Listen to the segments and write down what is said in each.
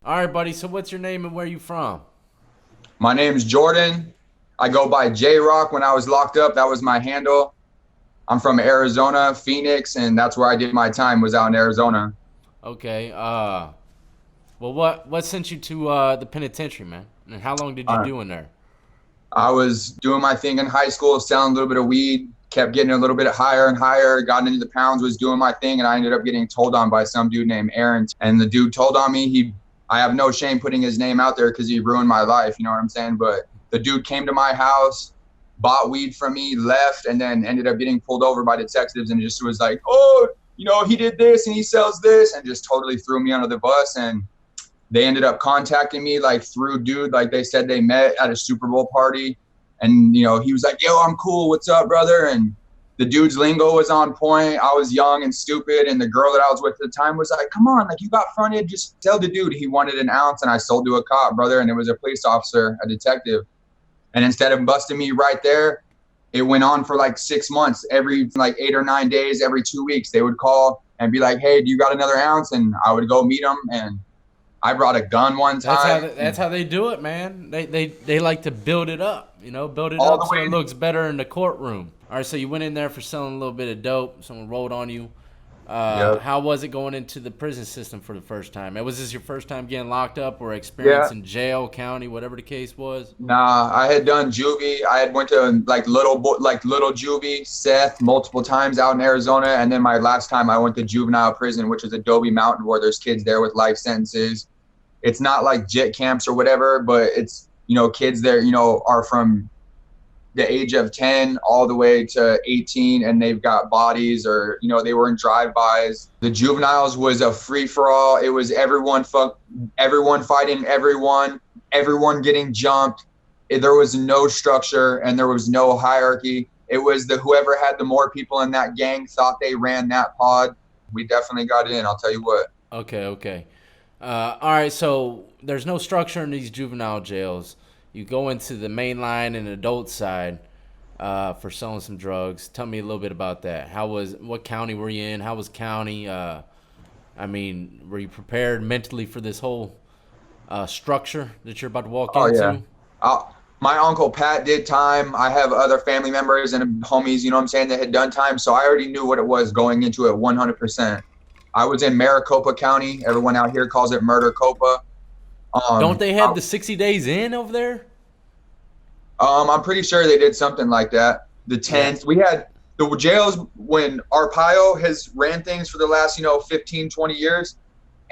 All right, buddy. So what's your name and where you from? My name's Jordan. I go by J Rock. When I was locked up, that was my handle. I'm from Arizona, Phoenix, and that's where I did my time, was out in Arizona. Okay. Well, what sent you to the penitentiary, man? And how long did you Uh, do in there? I was doing my thing in high school, selling a little bit of weed, kept getting a little bit higher and higher, got into the pounds, was doing my thing, and I ended up getting told on by some dude named Aaron. And the dude told on me. I have no shame putting his name out there because he ruined my life. You know what I'm saying? But the dude came to my house, bought weed from me, left, and then ended up getting pulled over by detectives and just was like, oh, he did this and he sells this, and just totally threw me under the bus. And they ended up contacting me like through dude, like they said they met at a Super Bowl party. And, he was like, yo, I'm cool. What's up, brother? And the dude's lingo was on point. I was young and stupid. And the girl that I was with at the time was like, come on, like you got fronted. Just tell the dude. He wanted an ounce and I sold to a cop, brother. And it was a police officer, a detective. And instead of busting me right there, it went on for like 6 months. Every like 8 or 9 days, every 2 weeks, they would call and be like, hey, do you got another ounce? And I would go meet them. And I brought a gun one time. That's how they do it, man. They like to build it up, build it All up the so it way. looks better in the courtroom. All right, so you went in there for selling a little bit of dope. Someone rolled on you. Yep. How was it going into the prison system for the first time? And was this your first time getting locked up or Yeah. experience in jail, county, whatever the case was? Nah, I had done juvie. I had went to like little juvie, Seth, multiple times out in Arizona, and then my last time I went to juvenile prison, which is Adobe Mountain, where there's kids there with life sentences. It's not like JIT camps or whatever, but it's kids there are from the age of 10 all the way to 18, and they've got bodies, or they were in drive-bys. The juveniles was a free-for-all. It was everyone fighting everyone getting jumped. There was no structure and there was no hierarchy. It was the whoever had the more people in that gang thought they ran that pod. We definitely got in, I'll tell you what. Okay, okay. All right, so there's no structure in these juvenile jails. You go into the main line and adult side for selling some drugs. Tell me a little bit about that. What county were you in? How was county? Were you prepared mentally for this whole structure that you're about to walk Oh yeah. into? Uh, my uncle Pat did time. I have other family members and homies, you know what I'm saying, that had done time. So I already knew what it was going into it 100%. I was in Maricopa County. Everyone out here calls it Murder Copa. Don't Um, they I, have the 60 days in over there? I'm pretty sure they did something like that. The Yeah. 10th, we had the jails when Arpaio has ran things for the last, 15, 20 years.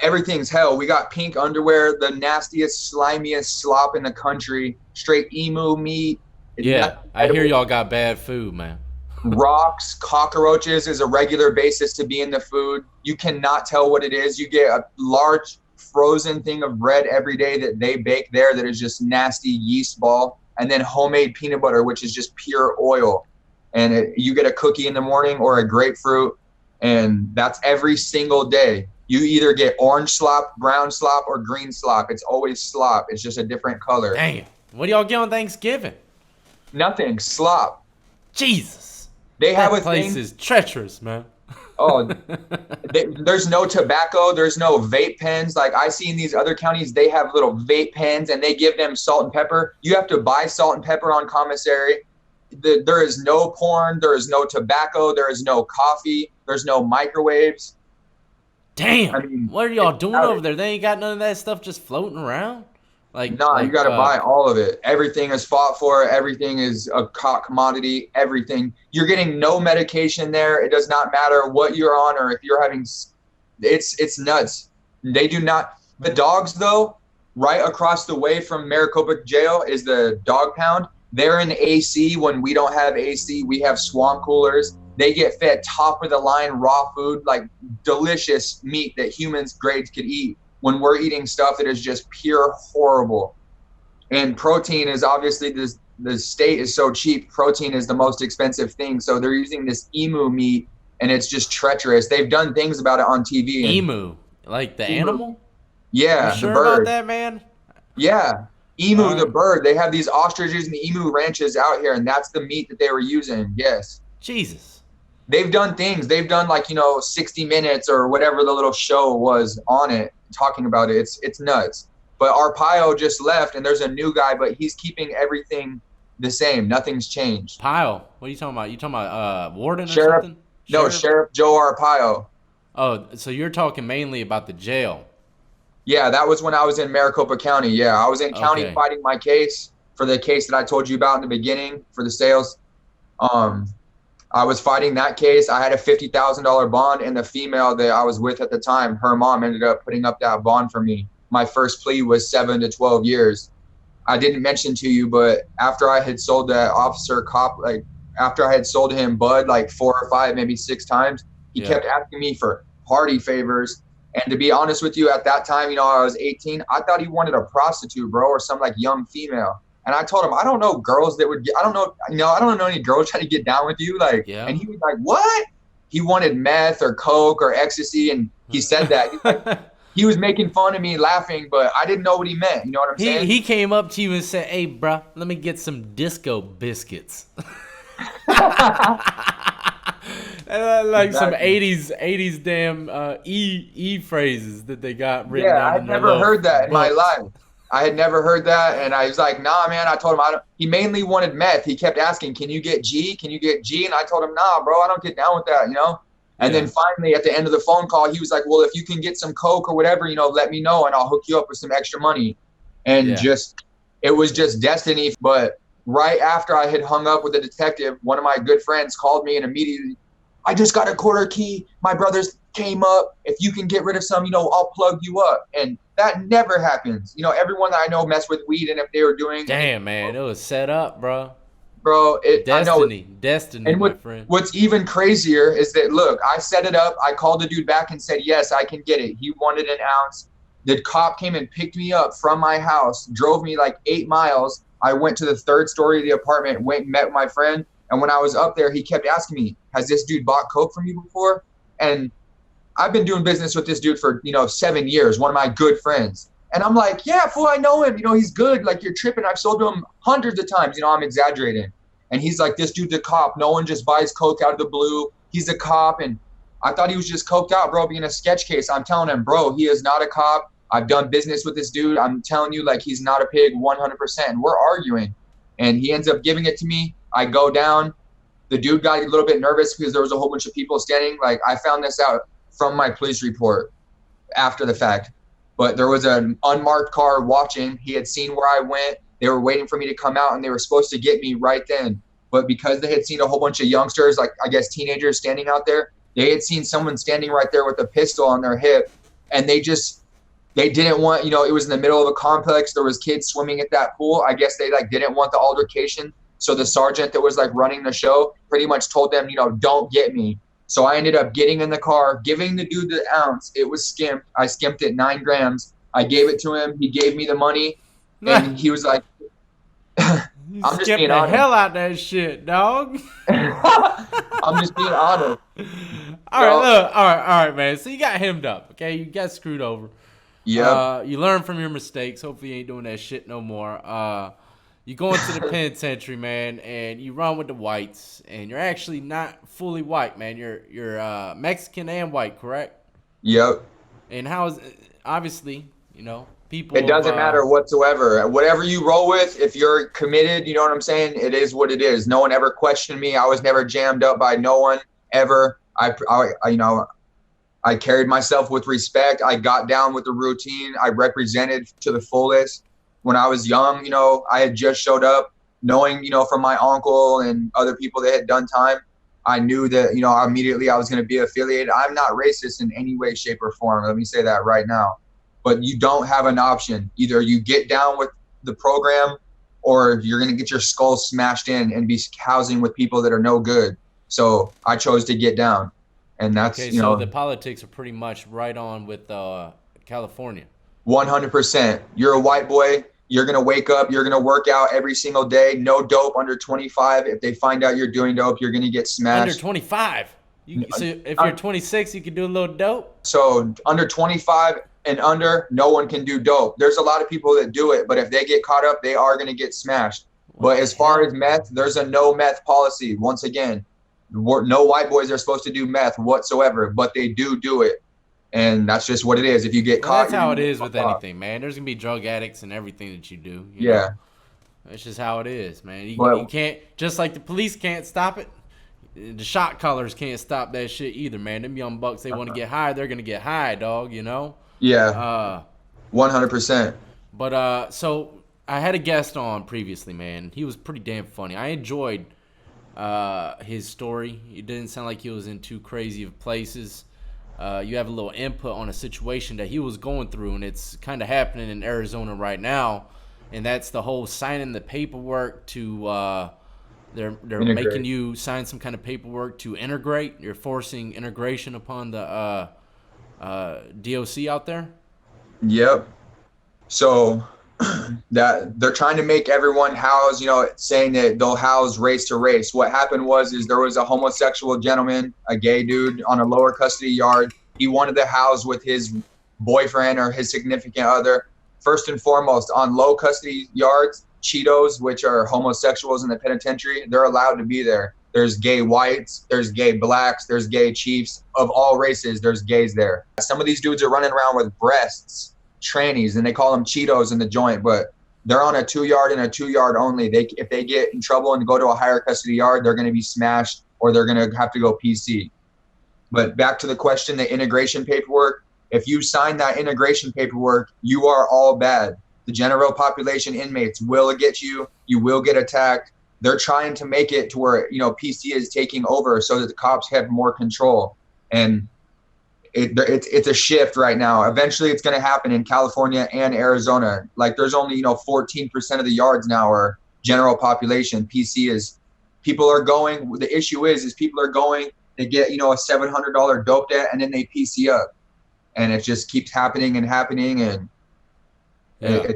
Everything's hell. We got pink underwear, the nastiest, slimiest slop in the country, straight emu meat, Yeah, nothing I hear edible. y'all got bad food, man. Rocks, cockroaches is a regular basis to be in the food. You cannot tell what it is. You get a large frozen thing of bread every day that they bake there that is just nasty yeast ball, and then homemade peanut butter, which is just pure oil. And you get a cookie in the morning or a grapefruit, and that's every single day. You either get orange slop, brown slop, or green slop. It's always slop. It's just a different color. Damn. What do y'all get on Thanksgiving? Nothing, slop. Jesus. They have That a place thing. is treacherous, man. Oh, there's no tobacco, there's no vape pens. Like I see in these other counties, they have little vape pens and they give them salt and pepper. You have to buy salt and pepper on commissary. There is no porn, there is no tobacco, there is no coffee, there's no microwaves. Damn. I mean, What are it's y'all doing out. over there? They ain't got none of that stuff just floating around? Nah, you got to buy all of it. Everything is fought for. Everything is a commodity. Everything. You're getting no medication there. It does not matter what you're on or if you're having. It's nuts. They do not. The dogs though, right across the way from Maricopa Jail is the dog pound. They're in AC when we don't have AC. We have swamp coolers. They get fed top of the line raw food, like delicious meat that humans grades could eat when we're eating stuff that is just pure horrible. And protein is obviously this, the state is so cheap. Protein is the most expensive thing. So they're using this emu meat and it's just treacherous. They've done things about it on TV and Emu. Like the emu. animal? You Yeah, the sure about bird. that, man? Yeah. Emu, the Alright. bird. They have these ostriches and emu ranches out here, and that's the meat that they were using. Yes. Jesus. They've done things. They've done like, 60 Minutes or whatever the little show was on it. talking about it. It's nuts. But Arpaio just left, and there's a new guy, but he's keeping everything the same. Nothing's changed. Pyle, what are you talking about? You talking about warden or Sheriff, something? no, Sheriff? Sheriff Joe Arpaio. Oh, so you're talking mainly about the jail. Yeah, that was when I was in Maricopa County. Yeah, I was in county Okay. fighting my case for the case that I told you about in the beginning for the sales. Um, I was fighting that case. I had a $50,000 bond, and the female that I was with at the time, her mom ended up putting up that bond for me. My first plea was 7 to 12 years. I didn't mention to you, but after I had sold that officer cop, like after I had sold him bud like 4 or 5, maybe 6 times, he Yeah. kept asking me for party favors. And to be honest with you, at that time, I was 18. I thought he wanted a prostitute, bro, or some like young female. And I told him, I don't know girls that would get, I don't know, I don't know any girls trying to get down with you. Like, Yeah. and he was like, what? He wanted meth or coke or ecstasy. And he said that. He's like, he was making fun of me, laughing, but I didn't know what he meant. You know what I'm he saying? he came up to you and said, "Hey, bruh, let me get some disco biscuits." Like some Exactly. '80s damn e phrases that they got written Yeah, I down had in their never little heard that in my books. life. I had never heard that, and I was like, "Nah, man." I told him I don't. He mainly wanted meth. He kept asking, "Can you get G? Can you get G?" And I told him, "Nah, bro, I don't get down with that." And then Yeah, finally, at the end of the phone call, he was like, "Well, if you can get some coke or whatever, let me know, and I'll hook you up with some extra money." And yeah. just, it was just destiny. But right after I had hung up with the detective, one of my good friends called me and immediately, I just got a quarter key. My brothers came up. If you can get rid of some, I'll plug you up. And that never happens. Everyone that I know mess with weed, and if they were doing anything, Damn, man, it was set up, bro. bro, I know. Destiny, And my friend. what's even crazier is that, look, I set it up. I called the dude back and said, yes, I can get it. He wanted an ounce. The cop came and picked me up from my house, drove me like 8 miles. I went to the third story of the apartment, went and met my friend. And when I was up there, he kept asking me, has this dude bought coke from you before? And I've been doing business with this dude for, 7 years, one of my good friends. And I'm like, yeah, fool, I know him. He's good. Like, you're tripping. I've sold to him hundreds of times. I'm exaggerating. And he's like, this dude's a cop. No one just buys coke out of the blue. He's a cop. And I thought he was just coked out, bro, being a sketch case. I'm telling him, bro, he is not a cop. I've done business with this dude. I'm telling you, like, he's not a pig 100%. And we're arguing. And he ends up giving it to me. I go down. The dude got a little bit nervous because there was a whole bunch of people standing. Like, I found this out from my police report after the fact. But there was an unmarked car watching. He had seen where I went. They were waiting for me to come out, and they were supposed to get me right then. But because they had seen a whole bunch of youngsters, like I guess teenagers standing out there, they had seen someone standing right there with a pistol on their hip, and they didn't want, it was in the middle of a complex. There was kids swimming at that pool. I guess they like didn't want the altercation. So the sergeant that was like running the show pretty much told them, don't get me. So I ended up getting in the car, giving the dude the ounce. It was skimped. I skimped it 9 grams. I gave it to him. He gave me the money, and he was like, You I'm just skipped being the honest. hell out that shit, dog. I'm just being honest. All right, look, all right, man. So you got hemmed up, okay? You got screwed over. Yep. You learn from your mistakes. Hopefully, you ain't doing that shit no more. You go into the penitentiary, man, and you run with the whites, and you're actually not fully white, man. You're Mexican and white, correct? Yep. And how is obviously, It people of doesn't matter whatsoever. Whatever you roll with, if you're committed, you know what I'm saying? It is what it is. No one ever questioned me. I was never jammed up by no one ever. I carried myself with respect. I got down with the routine. I represented to the fullest. When I was young, I had just showed up knowing, from my uncle and other people that had done time. I knew that, immediately I was going to be affiliated. I'm not racist in any way, shape, or form. Let me say that right now. But you don't have an option. Either you get down with the program, or you're going to get your skull smashed in and be housing with people that are no good. So I chose to get down. And that's, okay, so the politics are pretty much right on with California. 100%. You're a white boy. You're going to wake up. You're going to work out every single day. No dope under 25. If they find out you're doing dope, you're going to get Under smashed. 25. So if you're 26, you can do a little dope. So under 25 and under, no one can do dope. There's a lot of people that do it, but if they get caught up, they are going to get smashed. What But the as far hell? as meth, there's a no meth policy. Once again, no white boys are supposed to do meth whatsoever, but they do it. And that's just what it is. If you get Well, caught, that's you're how gonna it get is with fucked off. anything, man. There's gonna be drug addicts and everything that you do. You know, Yeah, it's just how it is, man. You but can't, just like the police can't stop it. The shot callers can't stop that shit either, man. Them young bucks, they want to get high, they're gonna get high, dog. You know. yeah, Uh, 100%. so I had a guest on previously, man. He was pretty damn funny. I enjoyed his story. It didn't sound like he was in too crazy of places. You have a little input on a situation that he was going through, and it's kind of happening in Arizona right now. And that's the whole signing the paperwork to. They're making Integrate. you sign some kind of paperwork to integrate. You're forcing integration upon the DOC out there. Yep. So that they're trying to make everyone house, saying that they'll house race to race. What happened is there was a homosexual gentleman, a gay dude on a lower custody yard. He wanted to house with his boyfriend or his significant other. First and foremost, on low custody yards, Cheetos, which are homosexuals in the penitentiary, they're allowed to be there. There's gay whites, there's gay blacks, there's gay chiefs of all races. There's gays there. Some of these dudes are running around with breasts, trannies, and they call them Cheetos in the joint, but they're on a 2 yard and a 2 yard only. If they get in trouble and go to a higher custody yard, they're going to be smashed or they're going to have to go PC. But back to the question, the integration paperwork. If you sign that integration paperwork, you are all bad. The general population inmates will get you. You will get attacked. They're trying to make it to where, PC is taking over so that the cops have more control. And it's a shift right now. Eventually it's going to happen in California and Arizona. Like there's only, 14% of the yards now are general population. PC is, people are going, the issue is people are going, they get, a $700 dope debt and then they PC up. And it just keeps happening and happening. And Yeah.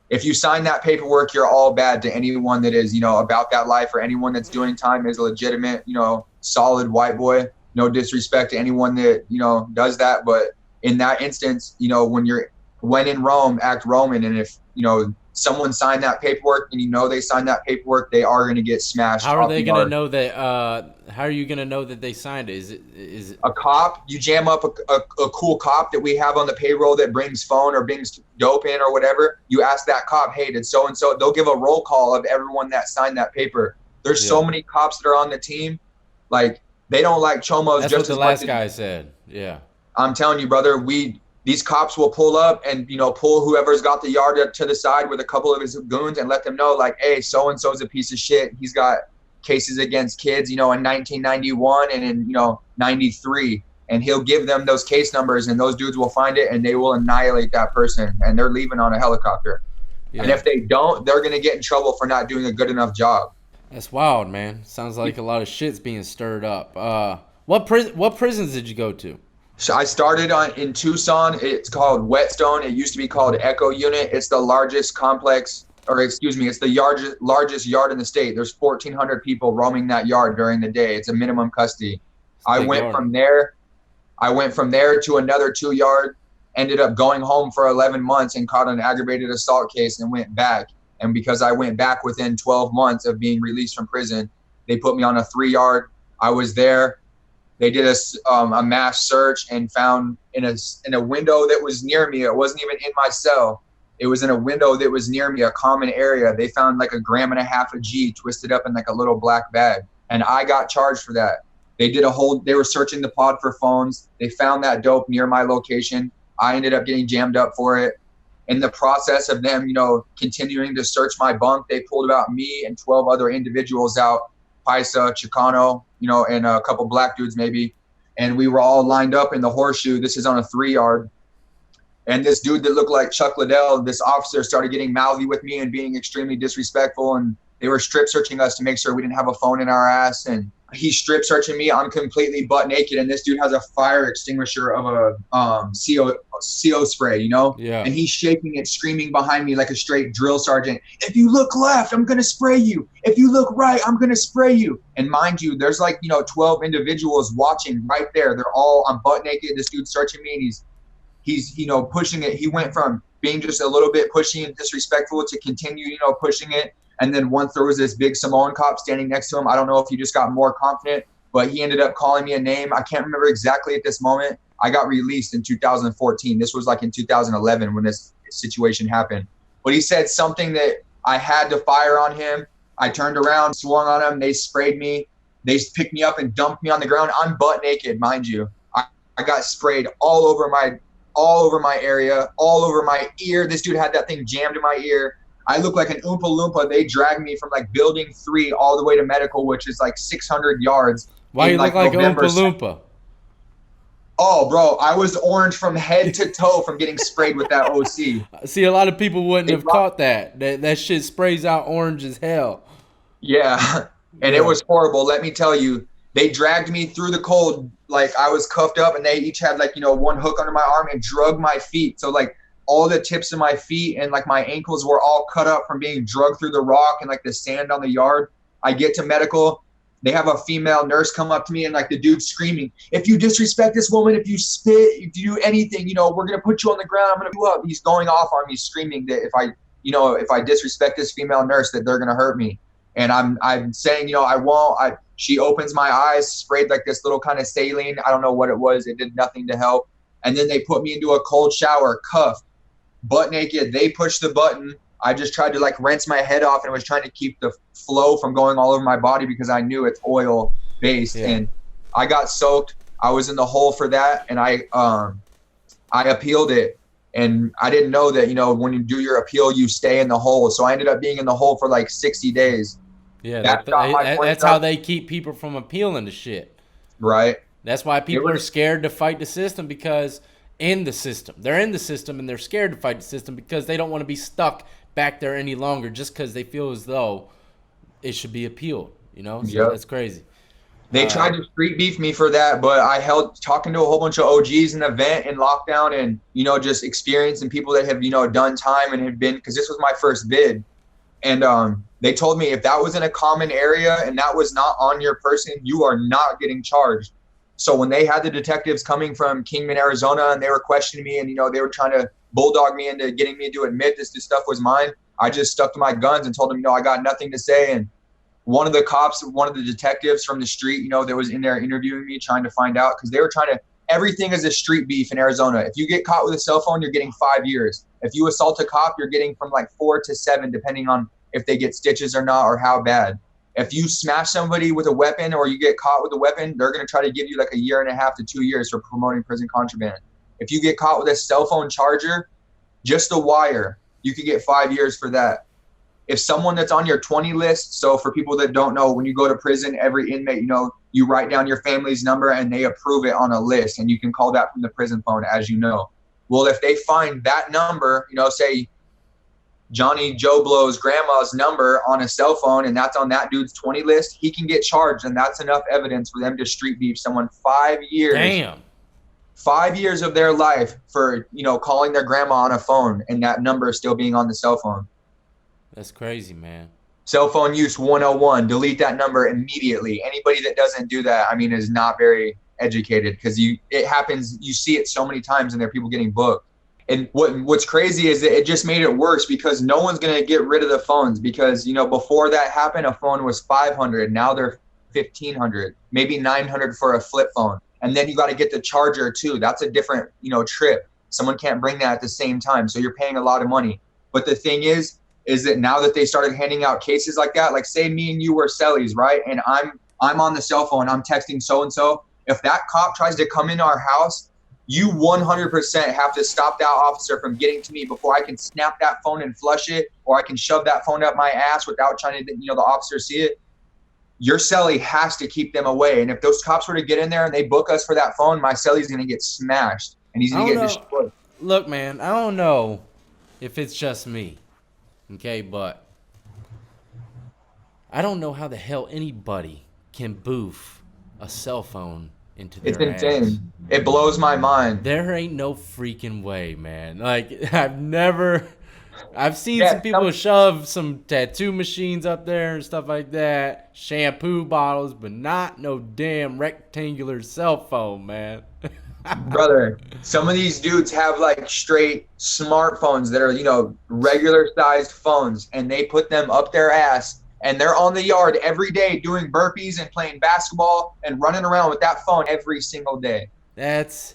if you sign that paperwork, you're all bad to anyone that is, about that life, or anyone that's doing time is a legitimate, solid white boy. No disrespect to anyone that, does that. But in that instance, when in Rome, act Roman. And if, someone signed that paperwork and they signed that paperwork, they are going to get smashed. How are off they the gonna yard. know that? How are you gonna know that they signed it? Is it? A cop, you jam up a cool cop that we have on the payroll that brings phone or brings dope in or whatever. You ask that cop, hey, did so and so? They'll give a roll call of everyone that signed that paper. There's so Yeah. many cops that are on the team, like they don't like chomos That's just what the as much last as, guy said. Yeah. I'm telling you, brother. These cops will pull up and pull whoever's got the yard up to the side with a couple of his goons and let them know, like, hey, so and so's a piece of shit. He's got cases against kids, in 1991 and in 93, and he'll give them those case numbers, and those dudes will find it and they will annihilate that person, and they're leaving on a helicopter. Yeah. And if they don't, they're gonna get in trouble for not doing a good enough job. That's wild, man. Sounds like a lot of shit's being stirred up. What prisons did you go to? So I started in Tucson. It's called Whetstone. It used to be called Echo Unit. It's the largest complex, or excuse me, it's the largest yard in the state. There's 1,400 people roaming that yard during the day. It's a minimum custody. I Big went yard. from there. I went from there to another 2 yard. Ended up going home for 11 months and caught an aggravated assault case and went back. And because I went back within 12 months of being released from prison, they put me on a 3 yard. I was there. They did a mass search and found in a window that was near me. It wasn't even in my cell. It was in a window that was near me, a common area. They found like 1.5 grams of G twisted up in like a little black bag. And I got charged for that. They were searching the pod for phones. They found that dope near my location. I ended up getting jammed up for it. In the process of them, continuing to search my bunk, they pulled about me and 12 other individuals out, Paisa, Chicano, and a couple black dudes maybe. And we were all lined up in the horseshoe. This is on a 3 yard. And this dude that looked like Chuck Liddell, this officer, started getting mouthy with me and being extremely disrespectful. And they were strip searching us to make sure we didn't have a phone in our ass. And he's strip searching me. I'm completely butt naked. And this dude has a fire extinguisher of a CO spray, Yeah. And he's shaking it, screaming behind me like a straight drill sergeant. If you look left, I'm going to spray you. If you look right, I'm going to spray you. And mind you, there's 12 individuals watching right there. I'm butt naked. This dude's searching me, and he's pushing it. He went from being just a little bit pushy and disrespectful to continue, pushing it. And then once there was this big Samoan cop standing next to him, I don't know if he just got more confident, but he ended up calling me a name. I can't remember exactly at this moment. I got released in 2014. This was like in 2011 when this situation happened. But he said something that I had to fire on him. I turned around, swung on him. They sprayed me. They picked me up and dumped me on the ground. I'm butt naked, mind you. I got sprayed all over my area, all over my ear. This dude had that thing jammed in my ear. I look like an Oompa Loompa. They dragged me from like building 3 all the way to medical, which is like 600 yards. Why you look like Oompa Loompa? Oh, bro, I was orange from head to toe from getting sprayed with that OC. See, a lot of people wouldn't have caught that. That shit sprays out orange as hell. Yeah, and it was horrible. Let me tell you, they dragged me through the cold like I was cuffed up, and they each had like, one hook under my arm and drug my feet. So like all the tips of my feet and like my ankles were all cut up from being drugged through the rock and like the sand on the yard. I get to medical. They have a female nurse come up to me and like the dude screaming, if you disrespect this woman, if you spit, if you do anything, we're going to put you on the ground. I'm going to you up. He's going off on me screaming that if I disrespect this female nurse, that they're going to hurt me. And I'm saying, I won't. She opens my eyes, sprayed like this little kind of saline. I don't know what it was. It did nothing to help. And then they put me into a cold shower, cuffed, butt naked. They pushed the button. I just tried to like rinse my head off and was trying to keep the flow from going all over my body because I knew it's oil based. Yeah. And I got soaked. I was in the hole for that. And I appealed it. And I didn't know that, when you do your appeal, you stay in the hole. So I ended up being in the hole for like 60 days. Yeah, that's how they keep people from appealing the shit. Right. That's why people are scared to fight the system, because they're in the system and they're scared to fight the system because they don't want to be stuck back there any longer just because they feel as though it should be appealed, So that's crazy. They tried to street beef me for that, but I held talking to a whole bunch of OGs in the event in lockdown and, just experiencing people that have, done time and have been, because this was my first bid. And they told me if that was in a common area and that was not on your person, you are not getting charged. So when they had the detectives coming from Kingman, Arizona, and they were questioning me and, they were trying to bulldog me into getting me to admit this stuff was mine, I just stuck to my guns and told them, I got nothing to say. And one of the detectives from the street, that was in there interviewing me, trying to find out, because they were trying to, everything is a street beef in Arizona. If you get caught with a cell phone, you're getting 5 years. If you assault a cop, you're getting from like 4 to 7, depending on if they get stitches or not or how bad. If you smash somebody with a weapon or you get caught with a weapon, they're going to try to give you like 1.5 to 2 years for promoting prison contraband. If you get caught with a cell phone charger, just a wire, you could get 5 years for that. If someone that's on your 20 list, so for people that don't know, when you go to prison, every inmate, you write down your family's number and they approve it on a list, and you can call that from the prison phone, as you know. Well, if they find that number, say Johnny Joe Blow's grandma's number on a cell phone, and that's on that dude's 20 list, he can get charged, and that's enough evidence for them to street beef someone 5 years. Damn. 5 years of their life for, calling their grandma on a phone and that number still being on the cell phone. That's crazy, man. Cell phone use 101. Delete that number immediately. Anybody that doesn't do that, is not very educated, because it happens. You see it so many times, and there are people getting booked. And what's crazy is that it just made it worse, because no one's going to get rid of the phones, because, before that happened, a phone was $500. Now they're $1,500, maybe $900 for a flip phone. And then you got to get the charger too. That's a different, trip. Someone can't bring that at the same time. So you're paying a lot of money. But the thing is that now that they started handing out cases like that, like say me and you were cellies, right? And I'm on the cell phone, I'm texting so-and-so. If that cop tries to come into our house, you 100% have to stop that officer from getting to me before I can snap that phone and flush it, or I can shove that phone up my ass without trying to, the officer see it. Your cellie has to keep them away. And if those cops were to get in there and they book us for that phone, my cellie's going to get smashed and he's going to get destroyed. Look, man, I don't know if it's just me. Okay, but I don't know how the hell anybody can boof a cell phone into their ass. It's insane. It blows my mind. There ain't no freaking way, man. Like, I've seen some people shove some tattoo machines up there and stuff like that, shampoo bottles, but not no damn rectangular cell phone, man. Brother, some of these dudes have like straight smartphones that are, regular sized phones, and they put them up their ass, and they're on the yard every day doing burpees and playing basketball and running around with that phone every single day. That's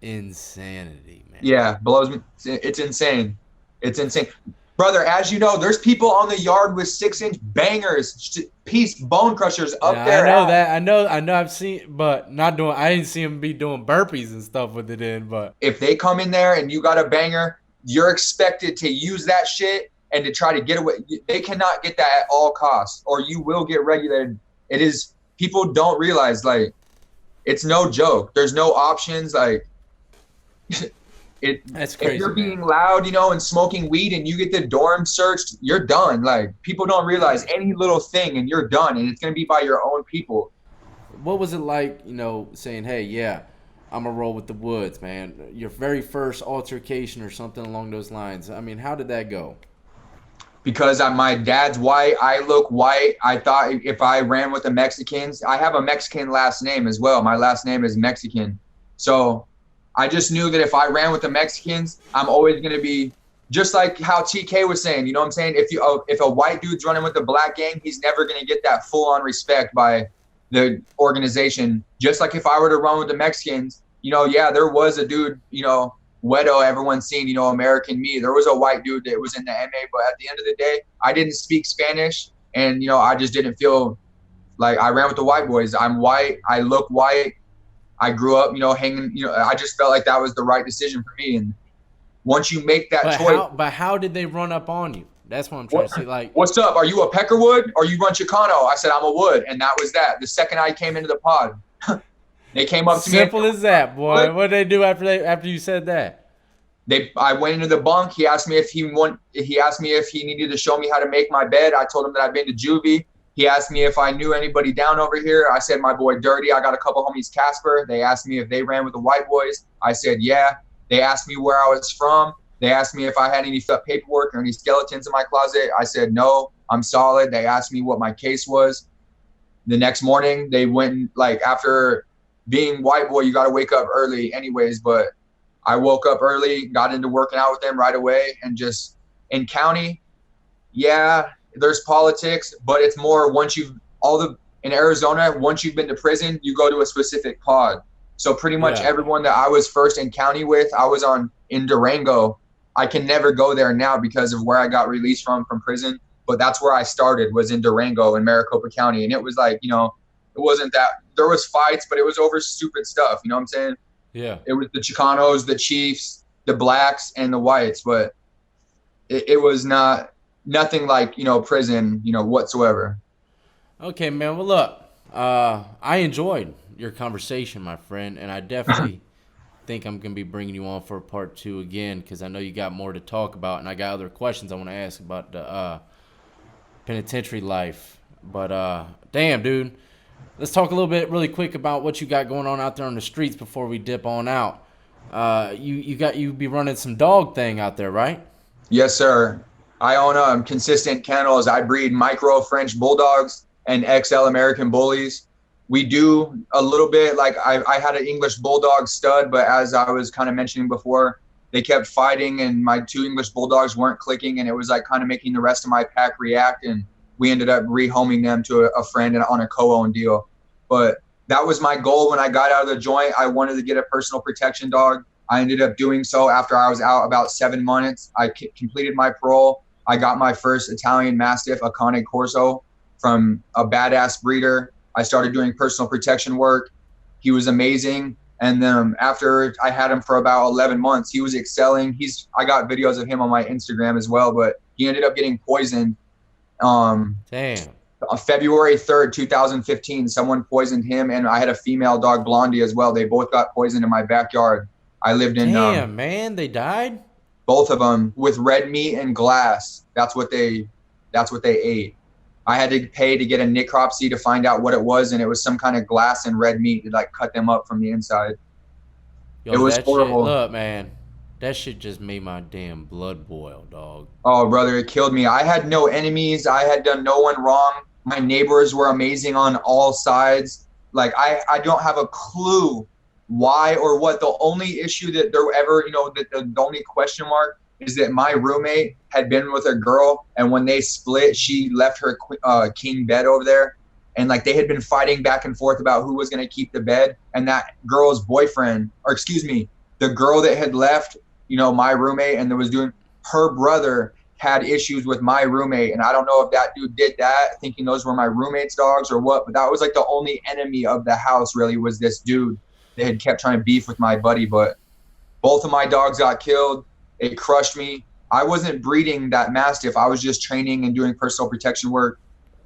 insanity, man. Yeah, blows me. It's insane. It's insane. Brother, as you know, there's people on the yard with 6-inch bangers, piece bone crushers up Yeah, I their know ass. that. I know. I've seen, but not doing. I didn't see him be doing burpees and stuff with it in. But If they come in there and you got a banger, you're expected to use that shit and to try to get away. They cannot get that at all costs, or you will get regulated. It is, people don't realize, like, it's no joke. There's no options. Like, it, that's if crazy, you're man. being loud, you know, and smoking weed and you get the dorm searched, you're done. Like, people don't realize any little thing and you're done, and it's going to be by your own people. What was it like, saying, "Hey, yeah, I'm gonna roll with the woods, man"? Your very first altercation or something along those lines. I mean, how did that go? Because my dad's white, I look white. I thought if I ran with the Mexicans, I have a Mexican last name as well. My last name is Mexican. So I just knew that if I ran with the Mexicans, I'm always going to be just like how TK was saying, you know what I'm saying? If a white dude's running with the black gang, he's never going to get that full on respect by the organization. Just like if I were to run with the Mexicans, yeah, there was a dude, Wedo, everyone's seen, American Me. There was a white dude that was in the MA, but at the end of the day, I didn't speak Spanish, and I just didn't feel like I ran with the white boys. I'm white, I look white, I grew up, hanging. I just felt like that was the right decision for me. And once you make that But choice, how did they run up on you? That's what I'm trying what, to see. Like, what's up? Are you a Peckerwood or you run Chicano? I said I'm a Wood, and that was that. The second I came into the pod, they came up to me and simple as that, boy. What did they do after you said that? I went into the bunk. He asked me if he needed to show me how to make my bed. I told him that I've been to juvie. He asked me if I knew anybody down over here. I said my boy Dirty. I got a couple homies, Casper. They asked me if they ran with the white boys. I said yeah. They asked me where I was from. They asked me if I had any paperwork or any skeletons in my closet. I said no, I'm solid. They asked me what my case was. The next morning, they went, like, after being white boy, you got to wake up early anyways, but I woke up early, got into working out with them right away, and just in county, yeah, there's politics, but it's more in Arizona, once you've been to prison, you go to a specific pod. So pretty much Yeah. everyone that I was first in county with, I was in Durango. I can never go there now because of where I got released from prison. But that's where I started, was in Durango in Maricopa County. And it was like, it wasn't that, there was fights, but it was over stupid stuff. You know what I'm saying? Yeah. It was the Chicanos, the Chiefs, the blacks, and the whites, but it was nothing like, prison, whatsoever. Okay, man. Well, look, I enjoyed your conversation, my friend, and I definitely think I'm gonna be bringing you on for a part 2 again because I know you got more to talk about, and I got other questions I want to ask about the penitentiary life. But damn, dude, let's talk a little bit really quick about what you got going on out there on the streets before we dip on out. You be running some dog thing out there, right? Yes, sir. I own consistent kennels. I breed micro French bulldogs and XL American bullies. We do a little bit, like I had an English bulldog stud, but as I was kind of mentioning before, they kept fighting and my 2 English bulldogs weren't clicking, and it was like kind of making the rest of my pack react, and we ended up rehoming them to a friend on a co-owned deal. But that was my goal when I got out of the joint. I wanted to get a personal protection dog. I ended up doing so after I was out about 7 months. I completed my parole. I got my first Italian Mastiff, a Cane Corso, from a badass breeder. I started doing personal protection work. He was amazing. And then after I had him for about 11 months, he was excelling. I got videos of him on my Instagram as well, but he ended up getting poisoned. Damn. On February 3rd, 2015, someone poisoned him, and I had a female dog, Blondie, as well. They both got poisoned in my backyard. I lived in Damn, man, they died? both of them with red meat and glass. That's what they ate. I had to pay to get a necropsy to find out what it was, and it was some kind of glass and red meat that like cut them up from the inside. Yo, It was that shit, horrible. look, man, that shit just made my damn blood boil, dog. Oh, brother, it killed me. I had no enemies. I had done no one wrong. My neighbors were amazing on all sides. Like, I don't have a clue why or what. The only issue that there ever, the only question mark is that my roommate had been with a girl, and when they split, she left her king bed over there. And like they had been fighting back and forth about who was going to keep the bed. And that girl's boyfriend, or excuse me, the girl that had left, my roommate and that was doing, her brother had issues with my roommate. And I don't know if that dude did that thinking those were my roommate's dogs or what, but that was like the only enemy of the house really was this dude that had kept trying to beef with my buddy. But both of my dogs got killed. It crushed me. I wasn't breeding that Mastiff. I was just training and doing personal protection work.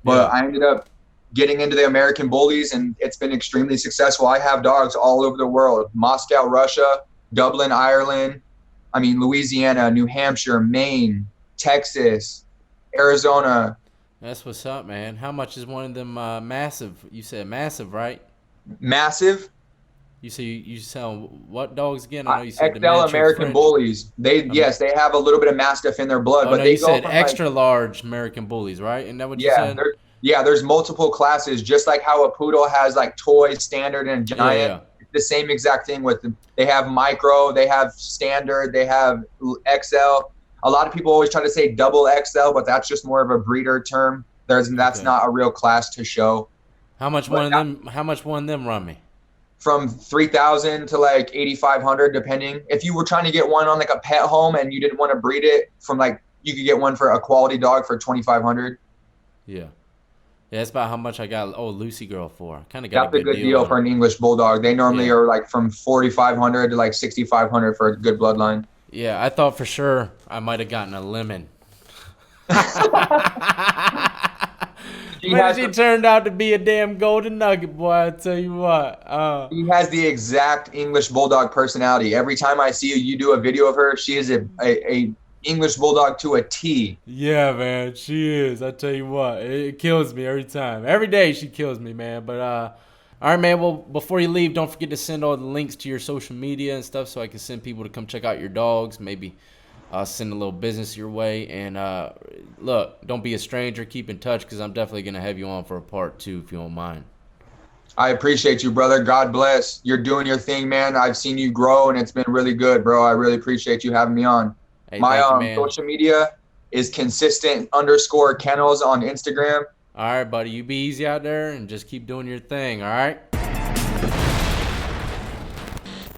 But Yeah. I ended up getting into the American Bullies, and it's been extremely successful. I have dogs all over the world: Moscow, Russia, Dublin, Ireland, Louisiana, New Hampshire, Maine, Texas, Arizona. That's what's up, man. How much is one of them massive? You said massive, right? Massive. You say you sell what dogs again? I know you said the XL miniature American French. Bullies. Yes, they have a little bit of Mastiff in their blood, Oh but no, they you go said from like, extra large American bullies, right? Isn't that what you yeah, said? there's multiple classes, just like how a poodle has like toy, standard, and Yeah, giant. yeah. It's the same exact thing with them. They have micro, they have standard, they have XL. A lot of people always try to say double XL, but that's just more of a breeder term. That's Okay. not a real class to show. How much But one of them? How much one of them run me? from 3,000 to like 8,500 depending. If you were trying to get one on like a pet home and you didn't want to breed it, from like, you could get one for a quality dog for 2,500. Yeah. Yeah, that's about how much I got. Oh, Lucy Girl for. Kind of got a That's a good good deal deal on for her. an English bulldog. They normally Yeah. are like from 4,500 to like 6,500 for a good bloodline. Yeah, I thought for sure I might have gotten a lemon. She But has she the, turned out to be a damn golden nugget, boy. I tell you what. she has the exact English bulldog personality. Every time I see you do a video of her, she is a English bulldog to a T. Yeah, man, she is. I tell you what, it kills me every time. Every day she kills me, man. But all right, man. Well, before you leave, don't forget to send all the links to your social media and stuff, so I can send people to come check out your dogs. Maybe send a little business your way. And look, don't be a stranger. Keep in touch, because I'm definitely gonna have you on for a part two if you don't mind. I appreciate you, brother. God bless. You're doing your thing, man. I've seen you grow, and it's been really good, bro. I really appreciate you having me on. Hey, My thank you, man. social media is consistent_kennels on Instagram. All right, buddy. You be easy out there and just keep doing your thing. All right.